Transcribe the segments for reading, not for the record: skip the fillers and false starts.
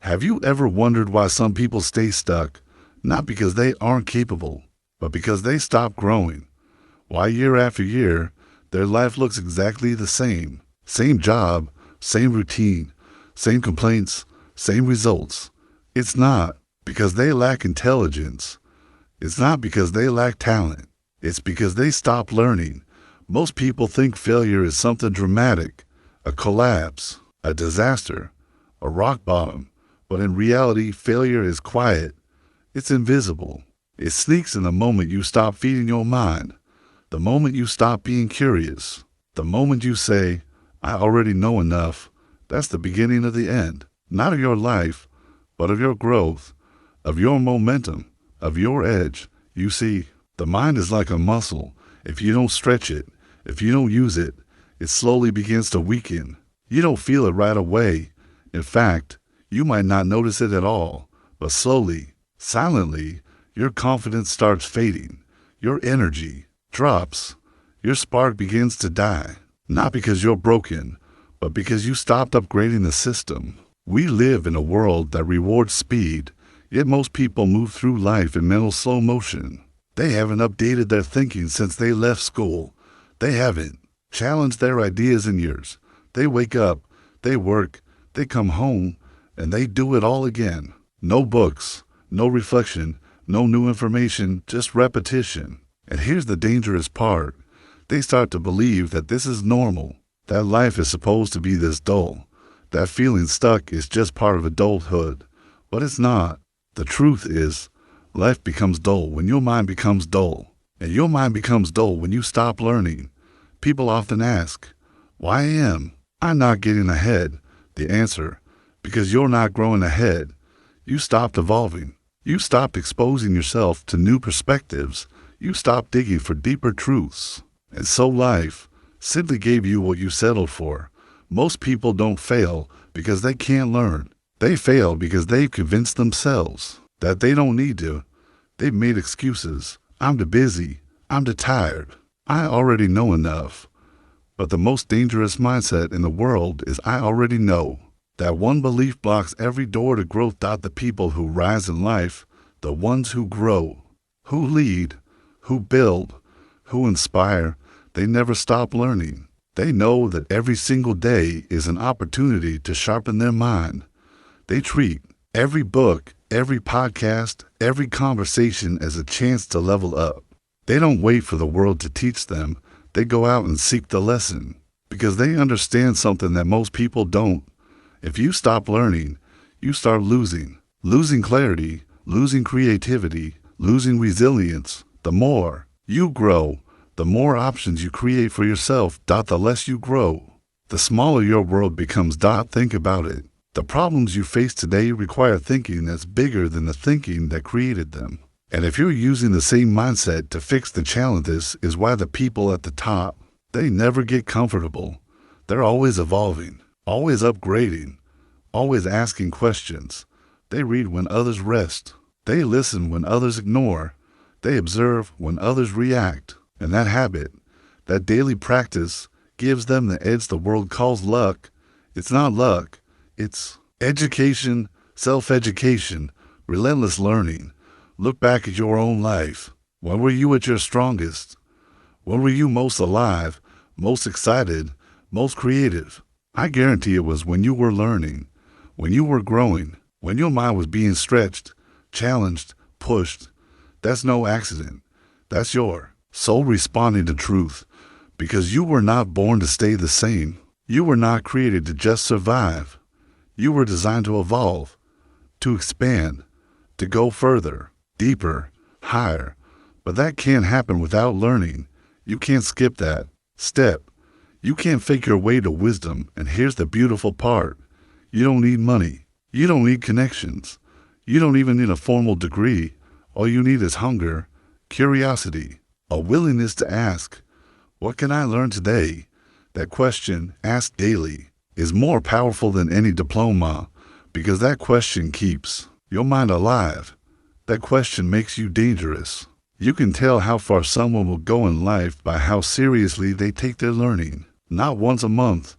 Have you ever wondered why some people stay stuck? Not because they aren't capable, but because they stop growing. Why year after year, their life looks exactly the same. Same job, same routine, same complaints, same results. It's not because they lack intelligence. It's not because they lack talent. It's because they stop learning. Most people think failure is something dramatic, a collapse, a disaster, a rock bottom. But in reality, failure is quiet. It's invisible. It sneaks in the moment you stop feeding your mind, the moment you stop being curious, the moment you say, I already know enough. That's the beginning of the end, not of your life, but of your growth, of your momentum, of your edge. You see, the mind is like a muscle. If you don't stretch it, if you don't use it, it slowly begins to weaken. You don't feel it right away. In fact, you might not notice it at all, but slowly, silently, your confidence starts fading. Your energy drops. Your spark begins to die. Not because you're broken, but because you stopped upgrading the system. We live in a world that rewards speed, yet most people move through life in mental slow motion. They haven't updated their thinking since they left school. They haven't challenged their ideas in years. They wake up, they work, they come home, and they do it all again. No books, no reflection, no new information, just repetition. And here's the dangerous part. They start to believe that this is normal, that life is supposed to be this dull, that feeling stuck is just part of adulthood. But it's not. The truth is, life becomes dull when your mind becomes dull. And your mind becomes dull when you stop learning. People often ask, why am I not getting ahead? The answer, because you're not growing ahead. You stopped evolving. You stopped exposing yourself to new perspectives. You stopped digging for deeper truths. And so life simply gave you what you settled for. Most people don't fail because they can't learn. They fail because they've convinced themselves that they don't need to. They've made excuses. I'm too busy. I'm too tired. I already know enough. But the most dangerous mindset in the world is I already know. That one belief blocks every door to growth. The people who rise in life, the ones who grow, who lead, who build, who inspire, they never stop learning. They know that every single day is an opportunity to sharpen their mind. They treat every book, every podcast, every conversation as a chance to level up. They don't wait for the world to teach them. They go out and seek the lesson because they understand something that most people don't. If you stop learning, you start losing clarity, losing creativity, losing resilience. The more you grow, the more options you create for yourself. The less you grow, the smaller your world becomes. Think about it. The problems you face today require thinking that's bigger than the thinking that created them. And if you're using the same mindset to fix the challenges, is why the people at the top, they never get comfortable. They're always evolving, always upgrading, always asking questions. They read when others rest. They listen when others ignore. They observe when others react. And that habit, that daily practice, gives them the edge the world calls luck. It's not luck. It's education, self-education, relentless learning. Look back at your own life. When were you at your strongest? When were you most alive, most excited, most creative? I guarantee it was when you were learning, when you were growing, when your mind was being stretched, challenged, pushed. That's no accident. That's your soul responding to truth, because you were not born to stay the same. You were not created to just survive. You were designed to evolve, to expand, to go further, deeper, higher. But that can't happen without learning. You can't skip that step. You can't fake your way to wisdom. And here's the beautiful part. You don't need money. You don't need connections. You don't even need a formal degree. All you need is hunger, curiosity, a willingness to ask, what can I learn today? That question, asked daily, is more powerful than any diploma, because that question keeps your mind alive. That question makes you dangerous. You can tell how far someone will go in life by how seriously they take their learning. Not once a month,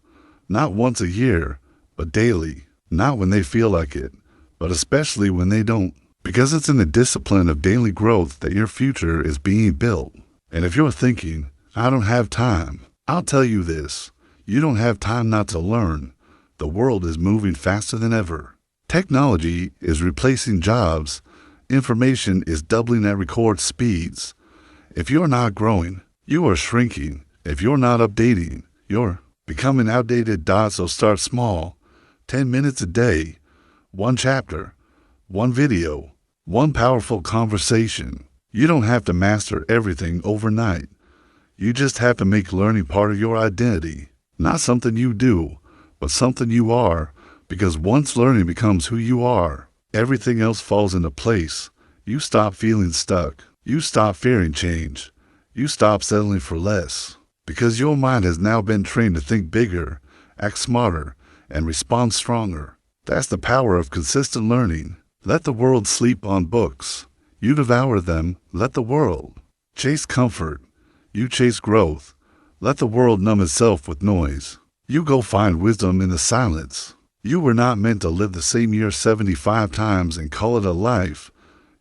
not once a year, but daily. Not when they feel like it, but especially when they don't. Because it's in the discipline of daily growth that your future is being built. And if you're thinking, I don't have time, I'll tell you this. You don't have time not to learn. The world is moving faster than ever. Technology is replacing jobs. Information is doubling at record speeds. If you're not growing, you are shrinking. If you're not updating, you're becoming outdated. So start small. 10 minutes a day, one chapter, one video, one powerful conversation. You don't have to master everything overnight. You just have to make learning part of your identity. Not something you do, but something you are, because once learning becomes who you are, everything else falls into place. You stop feeling stuck. You stop fearing change. You stop settling for less, because your mind has now been trained to think bigger, act smarter, and respond stronger. That's the power of consistent learning. Let the world sleep on books. You devour them. Let the world chase comfort. You chase growth. Let the world numb itself with noise. You go find wisdom in the silence. You were not meant to live the same year 75 times and call it a life.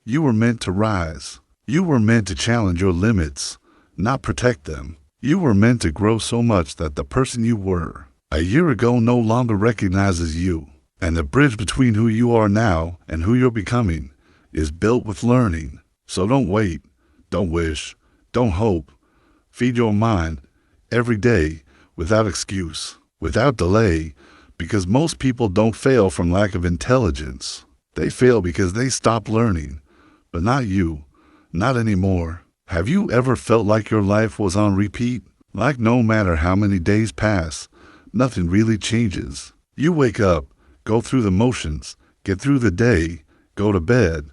You were meant to rise. You were meant to challenge your limits, not protect them. You were meant to grow so much that the person you were a year ago no longer recognizes you. And the bridge between who you are now and who you're becoming is built with learning. So don't wait, don't wish, don't hope. Feed your mind every day without excuse, without delay, because most people don't fail from lack of intelligence. They fail because they stop learning, but not you, not anymore. Have you ever felt like your life was on repeat? Like no matter how many days pass, nothing really changes. You wake up, go through the motions, get through the day, go to bed,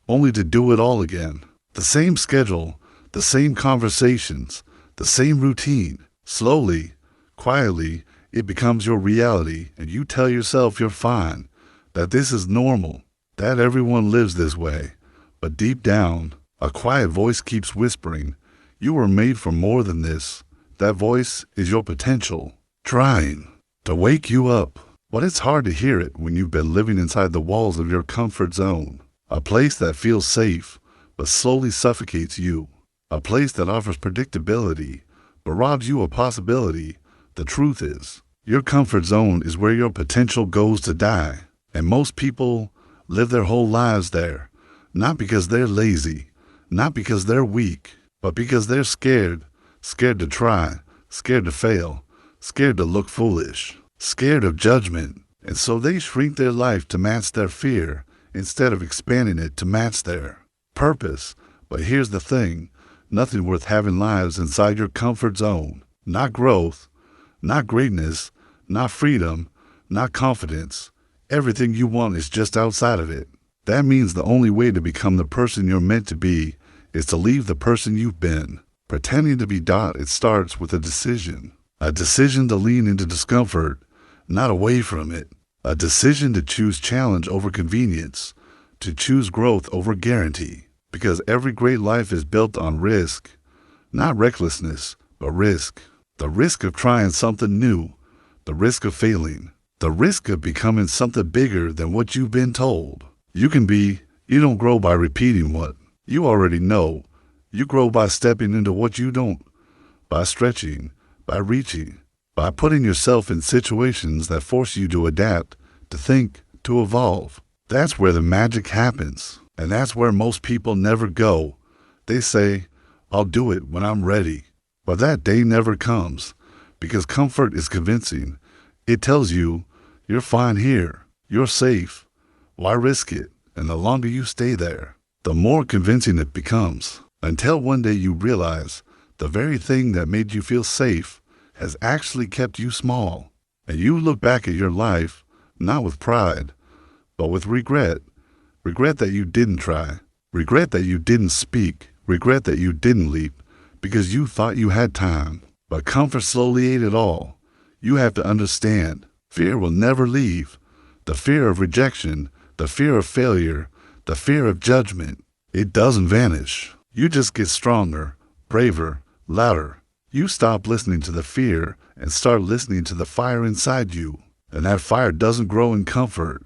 only to do it all again. The same schedule, the same conversations, the same routine. Slowly, quietly, it becomes your reality, and you tell yourself you're fine, that this is normal, that everyone lives this way. But deep down, a quiet voice keeps whispering, you were made for more than this. That voice is your potential, trying to wake you up. But it's hard to hear it when you've been living inside the walls of your comfort zone, a place that feels safe, but slowly suffocates you, a place that offers predictability, but robs you of possibility. The truth is, your comfort zone is where your potential goes to die, and most people live their whole lives there, not because they're lazy, not because they're weak, but because they're scared to try, scared to fail, scared to look foolish, scared of judgment, and so they shrink their life to match their fear instead of expanding it to match their purpose. But here's the thing, nothing worth having lives inside your comfort zone. Not growth, not greatness, not freedom, not confidence. Everything you want is just outside of it. That means the only way to become the person you're meant to be is to leave the person you've been. Pretending to be it starts with a decision to lean into discomfort, not away from it. A decision to choose challenge over convenience, to choose growth over guarantee. Because every great life is built on risk, not recklessness, but risk. The risk of trying something new, the risk of failing, the risk of becoming something bigger than what you've been told. You don't grow by repeating what you already know. You grow by stepping into what you don't, by stretching, by reaching, by putting yourself in situations that force you to adapt, to think, to evolve. That's where the magic happens, and that's where most people never go. They say, I'll do it when I'm ready. But that day never comes, because comfort is convincing. It tells you, you're fine here, you're safe. Why risk it? And the longer you stay there, the more convincing it becomes, until one day you realize the very thing that made you feel safe has actually kept you small. And you look back at your life, not with pride, but with regret. Regret that you didn't try. Regret that you didn't speak. Regret that you didn't leap, because you thought you had time. But comfort slowly ate it all. You have to understand, fear will never leave. The fear of rejection, the fear of failure, the fear of judgment, it doesn't vanish. You just get stronger, braver, louder. You stop listening to the fear and start listening to the fire inside you. And that fire doesn't grow in comfort.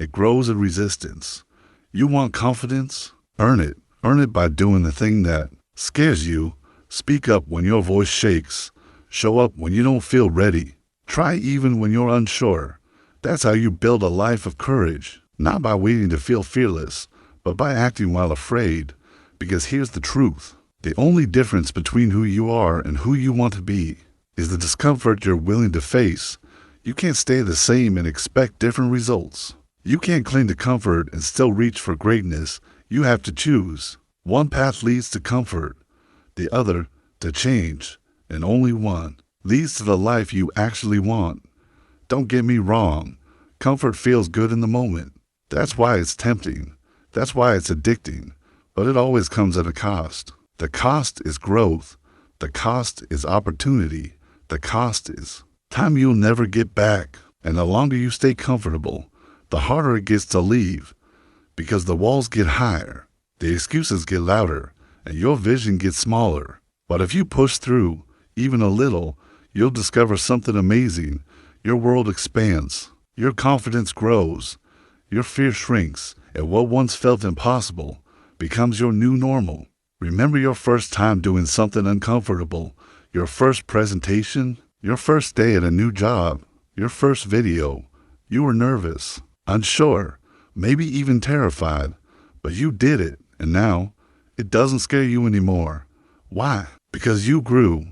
It grows in resistance. You want confidence? Earn it. Earn it by doing the thing that scares you. Speak up when your voice shakes. Show up when you don't feel ready. Try even when you're unsure. That's how you build a life of courage. Not by waiting to feel fearless, but by acting while afraid. Because here's the truth. The only difference between who you are and who you want to be is the discomfort you're willing to face. You can't stay the same and expect different results. You can't cling to comfort and still reach for greatness. You have to choose. One path leads to comfort, the other to change, and only one leads to the life you actually want. Don't get me wrong. Comfort feels good in the moment. That's why it's tempting. That's why it's addicting. But it always comes at a cost. The cost is growth. The cost is opportunity. The cost is time you'll never get back. And the longer you stay comfortable, the harder it gets to leave. Because the walls get higher, the excuses get louder, and your vision gets smaller. But if you push through, even a little, you'll discover something amazing. Your world expands. Your confidence grows. Your fear shrinks, and what once felt impossible becomes your new normal. Remember your first time doing something uncomfortable, your first presentation, your first day at a new job, your first video. You were nervous, unsure, maybe even terrified, but you did it, and now it doesn't scare you anymore. Why? Because you grew,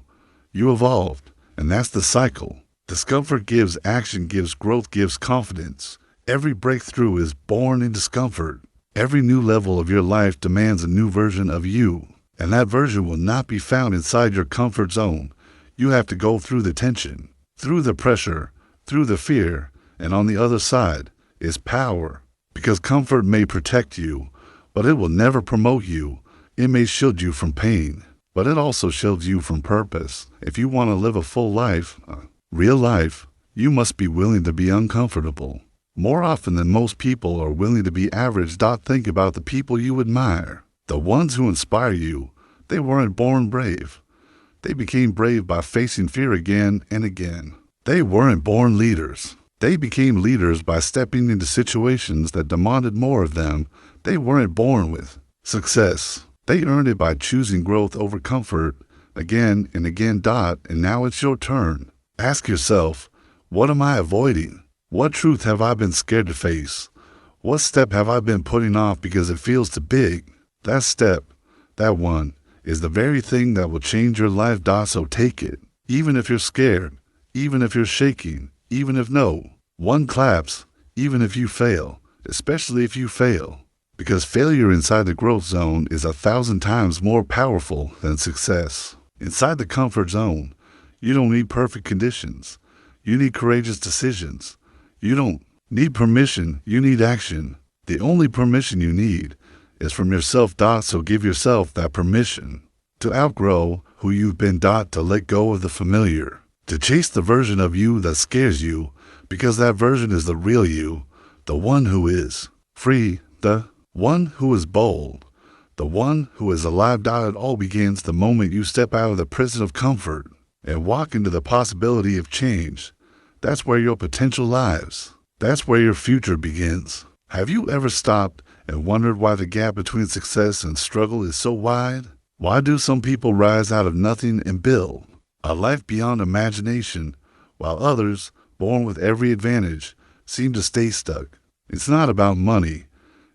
you evolved, and that's the cycle. Discomfort gives action, gives growth, gives confidence. Every breakthrough is born in discomfort. Every new level of your life demands a new version of you, and that version will not be found inside your comfort zone. You have to go through the tension, through the pressure, through the fear, and on the other side is power. Because comfort may protect you, but it will never promote you. It may shield you from pain, but it also shields you from purpose. If you want to live a full life, real life, you must be willing to be uncomfortable. More often than most people are willing to be average. Think about the people you admire. The ones who inspire you. They weren't born brave. They became brave by facing fear again and again. They weren't born leaders. They became leaders by stepping into situations that demanded more of them. They weren't born with success. They earned it by choosing growth over comfort again and again. And now it's your turn. Ask yourself, what am I avoiding? What truth have I been scared to face? What step have I been putting off because it feels too big? That step, that one, is the very thing that will change your life. So take it. Even if you're scared, even if you're shaking, even if no one claps, even if you fail, especially if you fail. Because failure inside the growth zone is 1,000 times more powerful than success. Inside the comfort zone, you don't need perfect conditions. You need courageous decisions. You don't need permission, you need action. The only permission you need is from yourself. So give yourself that permission to outgrow who you've been. To let go of the familiar, to chase the version of you that scares you, because that version is the real you, the one who is free, the one who is bold, the one who is alive. It all begins the moment you step out of the prison of comfort and walk into the possibility of change. That's where your potential lies. That's where your future begins. Have you ever stopped and wondered why the gap between success and struggle is so wide? Why do some people rise out of nothing and build a life beyond imagination, while others, born with every advantage, seem to stay stuck? It's not about money.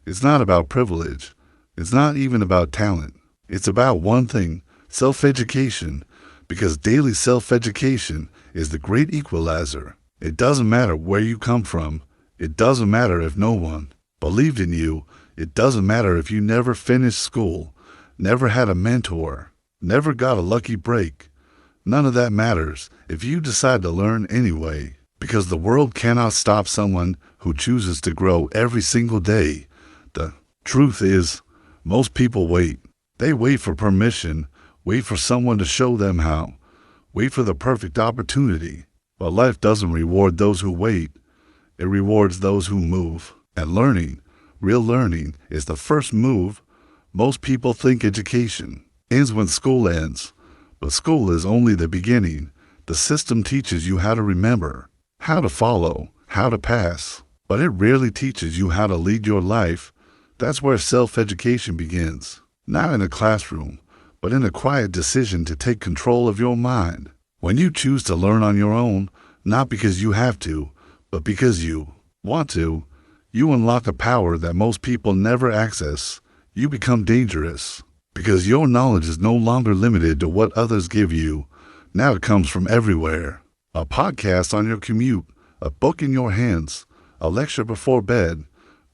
It's not about privilege. It's not even about talent. It's about one thing, self-education. Because daily self-education is the great equalizer. It doesn't matter where you come from. It doesn't matter if no one believed in you. It doesn't matter if you never finished school, never had a mentor, never got a lucky break. None of that matters if you decide to learn anyway. Because the world cannot stop someone who chooses to grow every single day. The truth is, most people wait. They wait for permission. Wait for someone to show them how. Wait for the perfect opportunity. But life doesn't reward those who wait. It rewards those who move. And learning, real learning, is the first move. Most people think education ends when school ends. But school is only the beginning. The system teaches you how to remember, how to follow, how to pass. but it rarely teaches you how to lead your life. That's where self-education begins. Not in a classroom, but in a quiet decision to take control of your mind. When you choose to learn on your own, not because you have to, but because you want to, you unlock a power that most people never access. You become dangerous because your knowledge is no longer limited to what others give you. Now it comes from everywhere. A podcast on your commute, a book in your hands, a lecture before bed,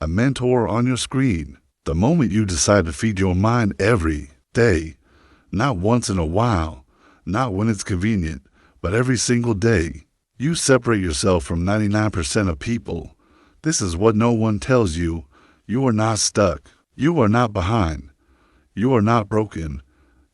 a mentor on your screen. The moment you decide to feed your mind every day, not once in a while, not when it's convenient, but every single day, you separate yourself from 99% of people. This is what no one tells you. You are not stuck. You are not behind. You are not broken.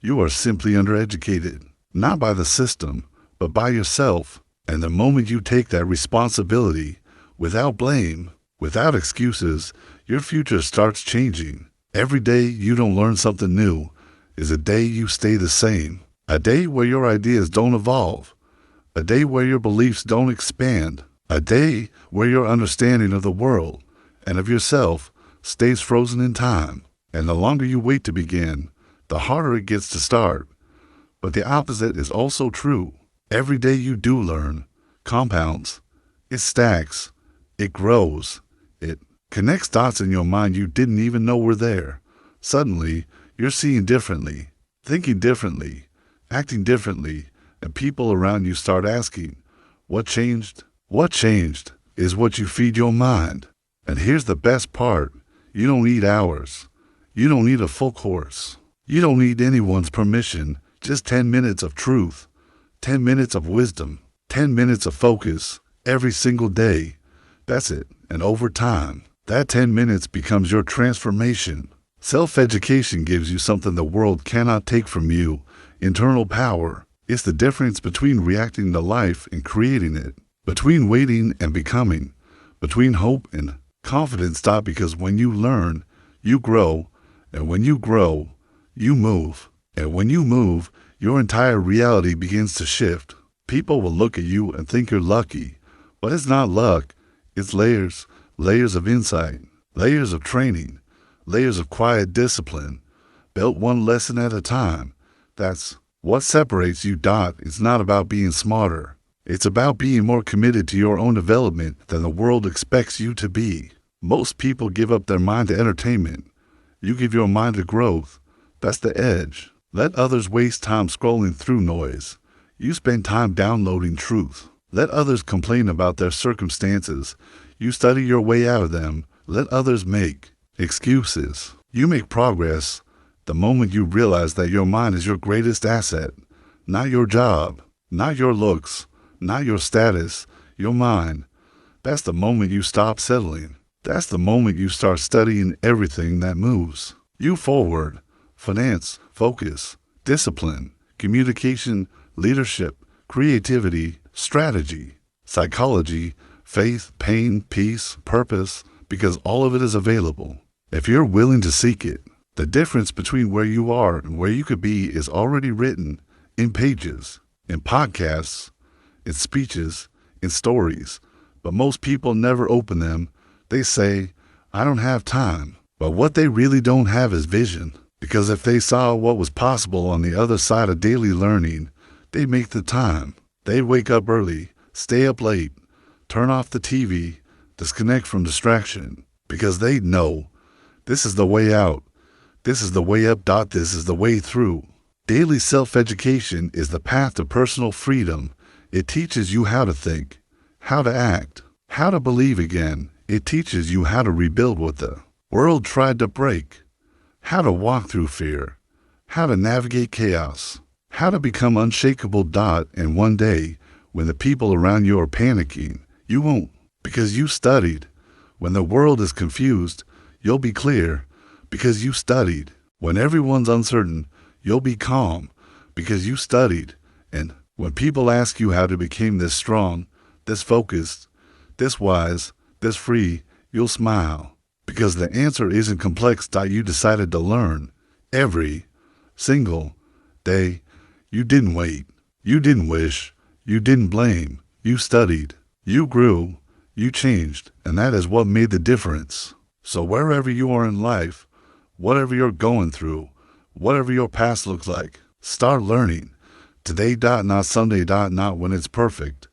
You are simply undereducated, not by the system, but by yourself. And the moment you take that responsibility, without blame, without excuses, your future starts changing. Every day you don't learn something new is a day you stay the same. A day where your ideas don't evolve. A day where your beliefs don't expand. A day where your understanding of the world and of yourself stays frozen in time. And the longer you wait to begin, the harder it gets to start. But the opposite is also true. Every day you do learn compounds. It stacks. It grows. It connects dots in your mind you didn't even know were there. Suddenly, you're seeing differently, thinking differently, acting differently, and people around you start asking, what changed? What changed is what you feed your mind. And here's the best part. You don't need hours. You don't need a full course. You don't need anyone's permission. Just 10 minutes of truth, 10 minutes of wisdom, 10 minutes of focus every single day. That's it. And over time, that 10 minutes becomes your transformation. Self-education gives you something the world cannot take from you. Internal power. It's the difference between reacting to life and creating it. Between waiting and becoming, between hope and confidence. Stop, because when you learn, you grow, and when you grow, you move. And when you move, your entire reality begins to shift. People will look at you and think you're lucky, but it's not luck. It's layers, layers of insight, layers of training, layers of quiet discipline, built one lesson at a time. That's what separates you. It's not about being smarter. It's about being more committed to your own development than the world expects you to be. Most people give up their mind to entertainment. You give your mind to growth. That's the edge. Let others waste time scrolling through noise. You spend time downloading truth. Let others complain about their circumstances. You study your way out of them. Let others make excuses. You make progress the moment you realize that your mind is your greatest asset, not your job, not your looks, not your status, your mind. That's the moment you stop settling. That's the moment you start studying everything that moves you forward. Finance, focus, discipline, communication, leadership, creativity, strategy, psychology, faith, pain, peace, purpose, because all of it is available if you're willing to seek it. The difference between where you are and where you could be is already written in pages, in podcasts, in speeches, in stories, but most people never open them. They say, I don't have time. But what they really don't have is vision. Because if they saw what was possible on the other side of daily learning, they'd make the time. They'd wake up early, stay up late, turn off the TV, disconnect from distraction, because they'd know this is the way out. This is the way up. This is the way through. Daily self-education is the path to personal freedom. It teaches you how to think, how to act, how to believe again. It teaches you how to rebuild what the world tried to break, how to walk through fear, how to navigate chaos, how to become unshakable. And one day, when the people around you are panicking, you won't, because you studied. When the world is confused, you'll be clear, because you studied. When everyone's uncertain, you'll be calm, because you studied. And when people ask you how to become this strong, this focused, this wise, this free, you'll smile, because the answer isn't complex. You decided to learn every single day. You didn't wait. You didn't wish. You didn't blame. You studied. You grew. You changed, and that is what made the difference. So wherever you are in life, whatever you're going through, whatever your past looks like, start learning. Today, not Sunday, not when it's perfect,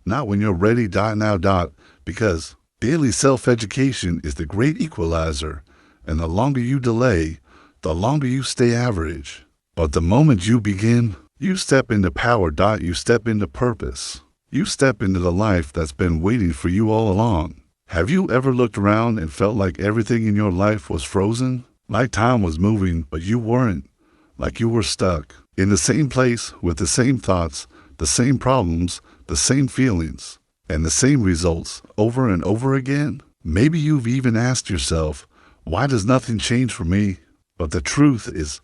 not when you're ready, now, because daily self-education is the great equalizer, and the longer you delay, the longer you stay average. But the moment you begin, you step into power, you step into purpose. You step into the life that's been waiting for you all along. Have you ever looked around and felt like everything in your life was frozen? Like time was moving, but you weren't. Like you were stuck in the same place with the same thoughts, the same problems, the same feelings, and the same results over and over again? Maybe you've even asked yourself, why does nothing change for me? But the truth is,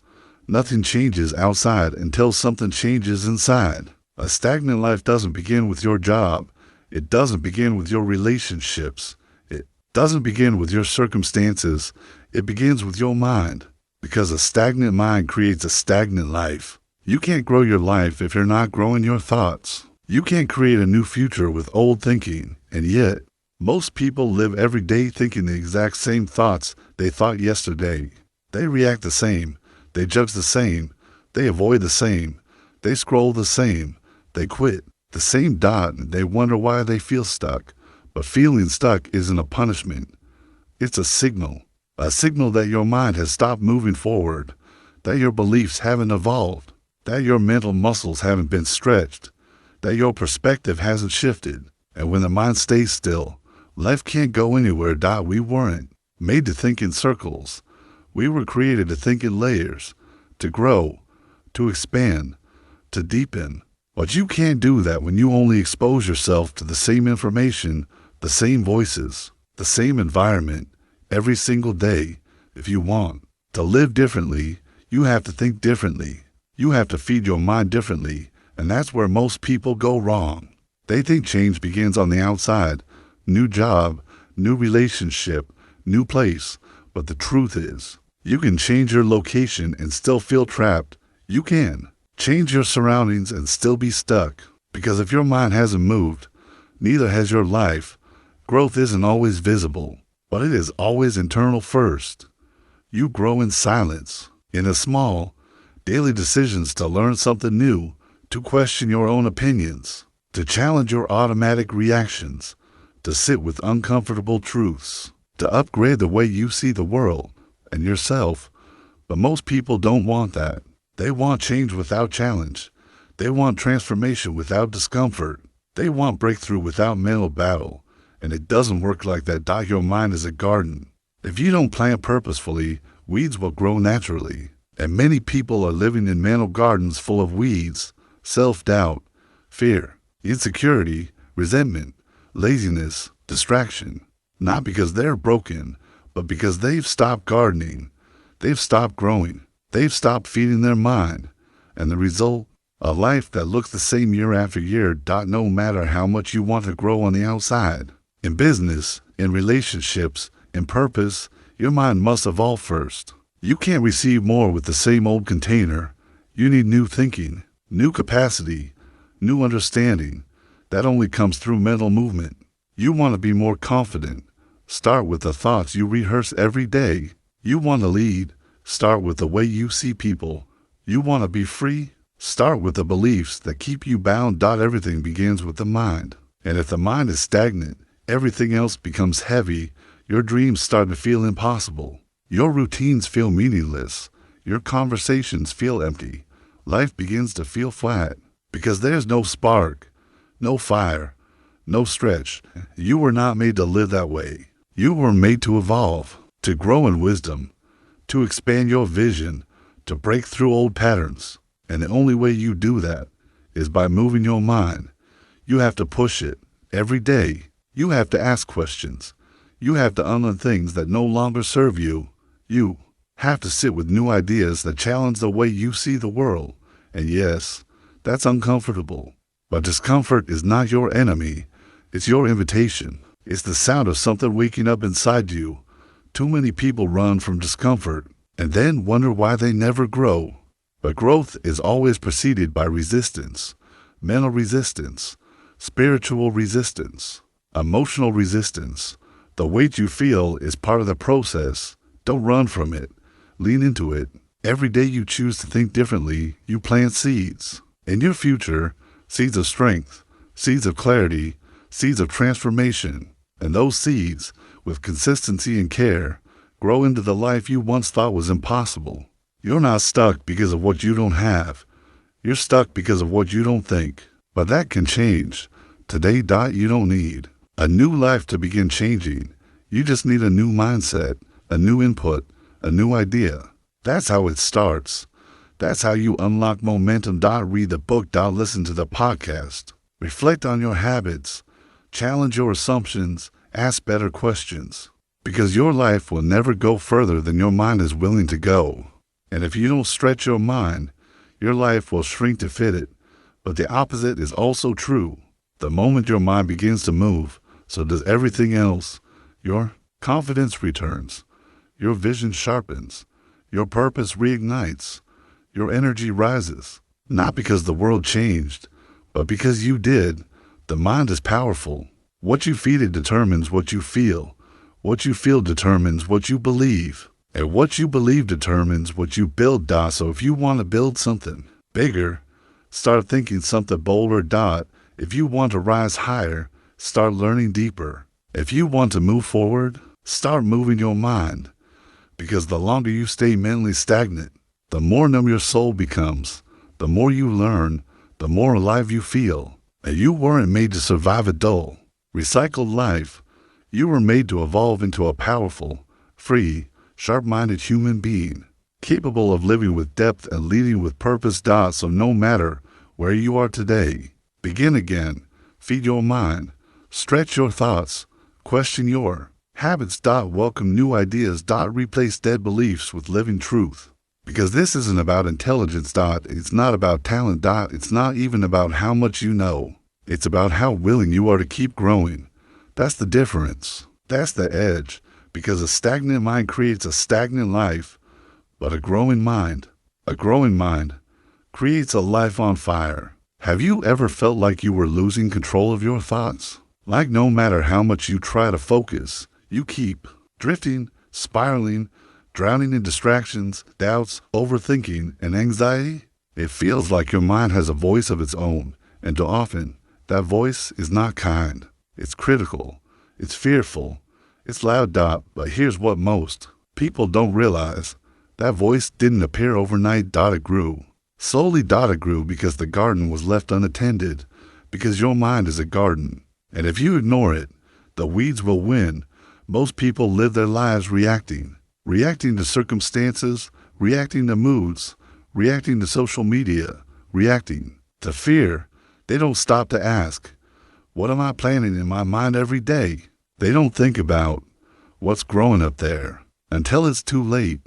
nothing changes outside until something changes inside. A stagnant life doesn't begin with your job. It doesn't begin with your relationships. It doesn't begin with your circumstances. It begins with your mind. Because a stagnant mind creates a stagnant life. You can't grow your life if you're not growing your thoughts. You can't create a new future with old thinking. And yet, most people live every day thinking the exact same thoughts they thought yesterday. They react the same. They judge the same. They avoid the same. They scroll the same. They quit the same and they wonder why they feel stuck. But feeling stuck isn't a punishment. It's a signal that your mind has stopped moving forward, that your beliefs haven't evolved, that your mental muscles haven't been stretched, that your perspective hasn't shifted. And when the mind stays still, life can't go anywhere. We weren't made to think in circles. We were created to think in layers, to grow, to expand, to deepen. But you can't do that when you only expose yourself to the same information, the same voices, the same environment every single day. If you want to live differently, you have to think differently. You have to feed your mind differently, and that's where most people go wrong. They think change begins on the outside, new job, new relationship, new place. But the truth is, you can change your location and still feel trapped. You can change your surroundings and still be stuck. Because if your mind hasn't moved, neither has your life. Growth isn't always visible, but it is always internal first. You grow in silence, in the small, daily decisions to learn something new, to question your own opinions, to challenge your automatic reactions, to sit with uncomfortable truths, to upgrade the way you see the world and yourself. But most people don't want that. They want change without challenge. They want transformation without discomfort. They want breakthrough without mental battle. And it doesn't work like that. Your mind is a garden. If you don't plant purposefully, weeds will grow naturally. And many people are living in mental gardens full of weeds, self-doubt, fear, insecurity, resentment, laziness, distraction. Not because they're broken, but because they've stopped gardening. They've stopped growing. They've stopped feeding their mind. And the result? A life that looks the same year after year. No matter how much you want to grow on the outside. In business, in relationships, in purpose, your mind must evolve first. You can't receive more with the same old container. You need new thinking, new capacity, new understanding. That only comes through mental movement. You want to be more confident. Start with the thoughts you rehearse every day. You want to lead. Start with the way you see people. You want to be free? Start with the beliefs that keep you bound. Everything begins with the mind. And if the mind is stagnant, everything else becomes heavy. Your dreams start to feel impossible. Your routines feel meaningless. Your conversations feel empty. Life begins to feel flat because there's no spark, no fire, no stretch. You were not made to live that way. You were made to evolve, to grow in wisdom, to expand your vision, to break through old patterns. And the only way you do that is by moving your mind. You have to push it every day. You have to ask questions. You have to unlearn things that no longer serve you. You have to sit with new ideas that challenge the way you see the world. And yes, that's uncomfortable. But discomfort is not your enemy. It's your invitation. It's the sound of something waking up inside you. Too many people run from discomfort and then wonder why they never grow. But growth is always preceded by resistance, mental resistance, spiritual resistance. Emotional resistance. The weight you feel is part of the process. Don't run from it. Lean into it. Every day you choose to think differently, you plant seeds. In your future, seeds of strength, seeds of clarity, seeds of transformation. And those seeds, with consistency and care, grow into the life you once thought was impossible. You're not stuck because of what you don't have. You're stuck because of what you don't think. But that can change. Today, you don't need a new life to begin changing. You just need a new mindset, a new input, a new idea. That's how it starts. That's how you unlock momentum. Read the book. Listen to the podcast. Reflect on your habits. Challenge your assumptions. Ask better questions. Because your life will never go further than your mind is willing to go. And if you don't stretch your mind, your life will shrink to fit it. But the opposite is also true. The moment your mind begins to move, so does everything else. Your confidence returns. Your vision sharpens. Your purpose reignites. Your energy rises. Not because the world changed, but because you did. The mind is powerful. What you feed it determines what you feel. What you feel determines what you believe. And what you believe determines what you build. So if you want to build something bigger, start thinking something bolder. If you want to rise higher, start learning deeper. If you want to move forward, start moving your mind. Because the longer you stay mentally stagnant, the more numb your soul becomes. The more you learn, the more alive you feel. And you weren't made to survive a dull, recycled life. You were made to evolve into a powerful, free, sharp-minded human being, capable of living with depth and leading with purpose. So no matter where you are today, begin again. Feed your mind. Stretch your thoughts. Question your habits. Welcome new ideas. Replace dead beliefs with living truth. Because this isn't about intelligence. It's not about talent. It's not even about how much you know. It's about how willing you are to keep growing. That's the difference. That's the edge. Because a stagnant mind creates a stagnant life, but a growing mind creates a life on fire. Have you ever felt like you were losing control of your thoughts? Like no matter how much you try to focus, you keep drifting, spiraling, drowning in distractions, doubts, overthinking, and anxiety? It feels like your mind has a voice of its own, and too often, that voice is not kind. It's critical. It's fearful. It's loud. But here's what most people don't realize. That voice didn't appear overnight. It grew. Slowly. It grew because the garden was left unattended. Because your mind is a garden. And if you ignore it, the weeds will win. Most people live their lives reacting to circumstances, reacting to moods, reacting to social media, reacting to fear. They don't stop to ask, what am I planning in my mind every day? They don't think about what's growing up there until it's too late,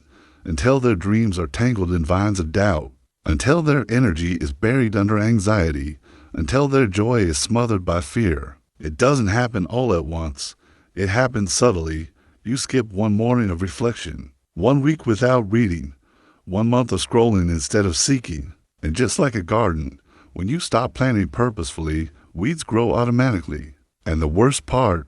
until their dreams are tangled in vines of doubt, until their energy is buried under anxiety, until their joy is smothered by fear. It doesn't happen all at once. It happens subtly. You skip one morning of reflection, 1 week without reading, 1 month of scrolling instead of seeking. And just like a garden, when you stop planting purposefully, weeds grow automatically. And the worst part,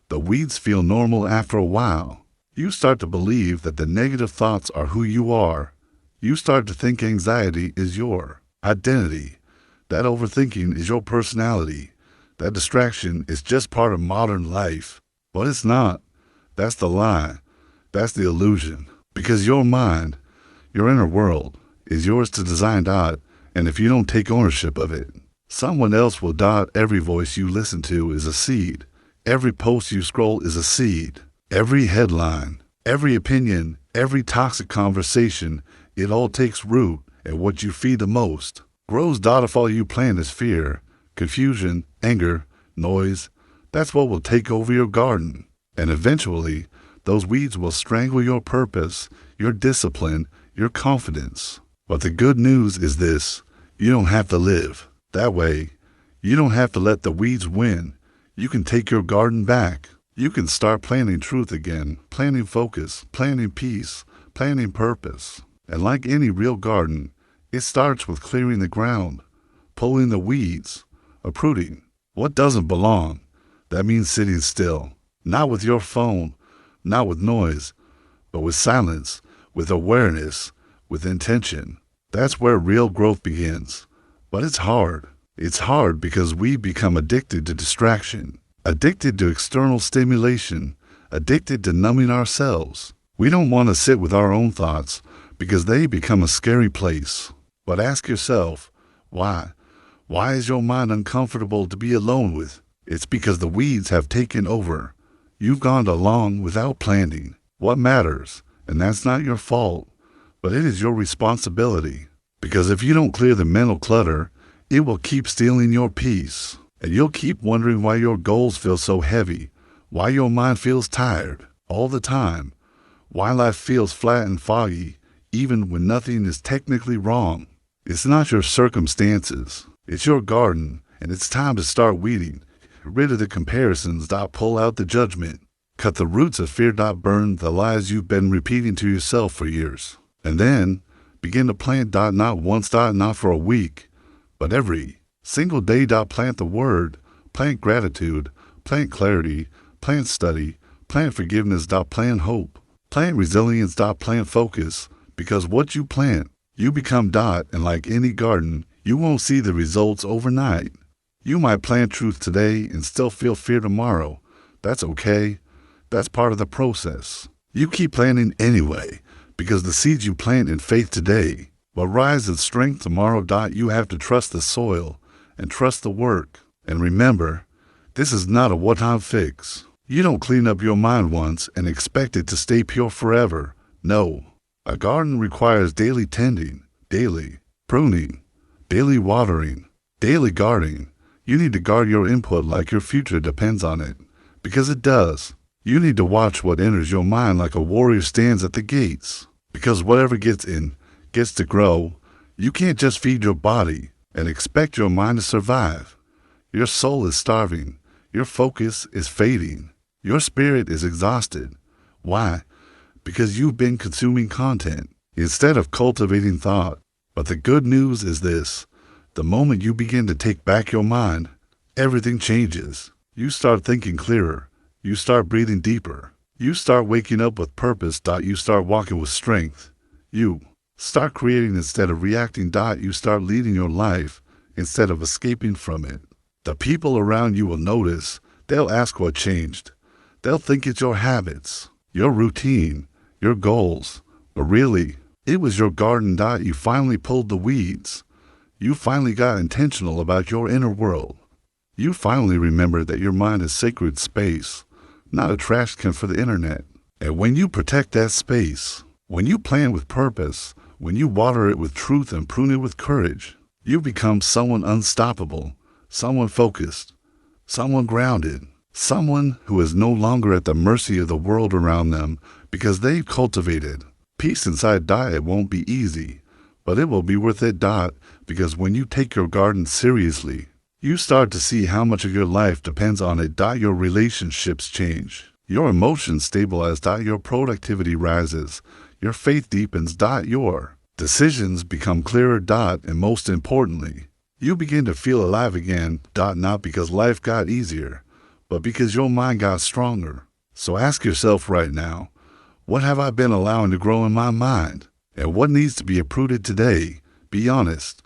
the weeds feel normal after a while. You start to believe that the negative thoughts are who you are. You start to think anxiety is your identity. That overthinking is your personality. That distraction is just part of modern life. But it's not. That's the lie. That's the illusion. Because your mind, your inner world, is yours to design. And if you don't take ownership of it, someone else will. Every voice you listen to is a seed. Every post you scroll is a seed. Every headline, every opinion, every toxic conversation, it all takes root. And what you feed the most grows. If all you plant is fear, confusion, anger, noise, that's what will take over your garden. And eventually, those weeds will strangle your purpose, your discipline, your confidence. But the good news is this: you don't have to live that way. You don't have to let the weeds win. You can take your garden back. You can start planting truth again, planting focus, planting peace, planting purpose. And like any real garden, it starts with clearing the ground, pulling the weeds, uprooting what doesn't belong. That means sitting still, not with your phone, not with noise, but with silence, with awareness, with intention. That's where real growth begins. But it's hard. It's hard because we become addicted to distraction, addicted to external stimulation, addicted to numbing ourselves. We don't want to sit with our own thoughts because they become a scary place. But ask yourself, why? Why is your mind uncomfortable to be alone with? It's because the weeds have taken over. You've gone along without planning what matters, and that's not your fault, but it is your responsibility. Because if you don't clear the mental clutter, it will keep stealing your peace, and you'll keep wondering why your goals feel so heavy, why your mind feels tired all the time, why life feels flat and foggy, even when nothing is technically wrong. It's not your circumstances, it's your garden, and it's time to start weeding. Get rid of the comparisons, pull out the judgment. Cut the roots of fear, burn the lies you've been repeating to yourself for years. And then begin to plant, not once, not for a week, but every single day. Plant the word, plant gratitude, plant clarity, plant study, plant forgiveness, plant hope, plant resilience, plant focus. Because what you plant, you become. And like any garden, you won't see the results overnight. You might plant truth today and still feel fear tomorrow. That's okay. That's part of the process. You keep planting anyway, because the seeds you plant in faith today will rise in strength tomorrow. You have to trust the soil and trust the work. And remember, this is not a one-time fix. You don't clean up your mind once and expect it to stay pure forever. No. A garden requires daily tending, daily pruning, daily watering, daily guarding. You need to guard your input like your future depends on it, because it does. You need to watch what enters your mind like a warrior stands at the gates, because whatever gets in gets to grow. You can't just feed your body and expect your mind to survive. Your soul is starving. Your focus is fading. Your spirit is exhausted. Why? Because you've been consuming content instead of cultivating thought. But the good news is this: the moment you begin to take back your mind, everything changes. You start thinking clearer. You start breathing deeper. You start waking up with purpose. You start walking with strength. You start creating instead of reacting. You start leading your life instead of escaping from it. The people around you will notice. They'll ask what changed. They'll think it's your habits, your routine, your goals. But really, it was your garden. You finally pulled the weeds. You finally got intentional about your inner world. You finally remembered that your mind is sacred space, not a trash can for the internet. And when you protect that space, when you plan with purpose, when you water it with truth and prune it with courage, you become someone unstoppable, someone focused, someone grounded, someone who is no longer at the mercy of the world around them because they've cultivated peace inside. It won't be easy, but it will be worth it. Because when you take your garden seriously, you start to see how much of your life depends on it. Your relationships change. Your emotions stabilize. Your productivity rises. Your faith deepens. Your decisions become clearer. And most importantly, you begin to feel alive again. Not because life got easier, but because your mind got stronger. So ask yourself right now, what have I been allowing to grow in my mind? And what needs to be uprooted today? Be honest.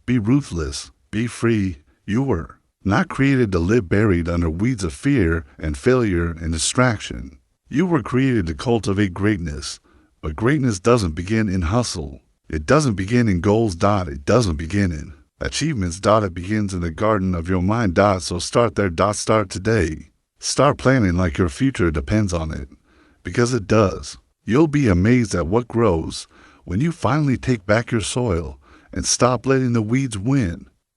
Be ruthless. Be free. You were not created to live buried under weeds of fear and failure and distraction. You were created to cultivate greatness, but greatness doesn't begin in hustle. It doesn't begin in goals. It doesn't begin in achievements. It begins in the garden of your mind. So start there. Start today. Start planning like your future depends on it, because it does. You'll be amazed at what grows when you finally take back your soil and stop letting the weeds win.